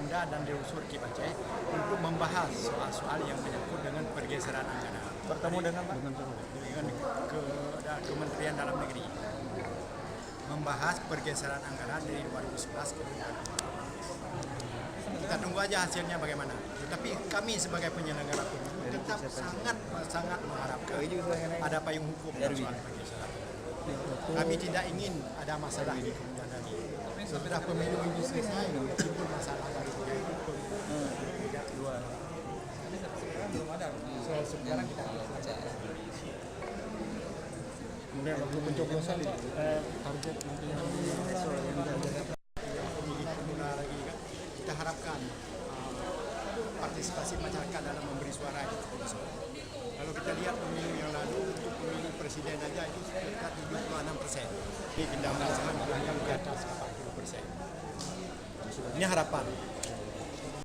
ditunda dan diusur Kipaceh untuk membahas soal-soal yang menyangkut dengan pergeseran anggaran. Bertemu dengan Pak? Dengan Kementerian Dalam Negeri. Membahas pergeseran anggaran dari 2011 ke 2015. Kita tunggu aja hasilnya bagaimana. Tetapi kami sebagai penyelenggara pemilu tetap sangat mengharapkan ada payung hukum dalam soal pergeseran. Kami tidak ingin ada masalah di kemudian hari. Setelah pemilu ini selesai, timbul masalah baru. Belum ada. Sekarang kita kemudian waktu pencoblosan target nantinya pemilih lagi kan kita harapkan partisipasi masyarakat dalam memberi suara itu. Kalau kita lihat pemilu yang lalu untuk pemilu presiden aja itu sekitar 76%. Ini kita merasakan ke atas 40%. Ini harapan.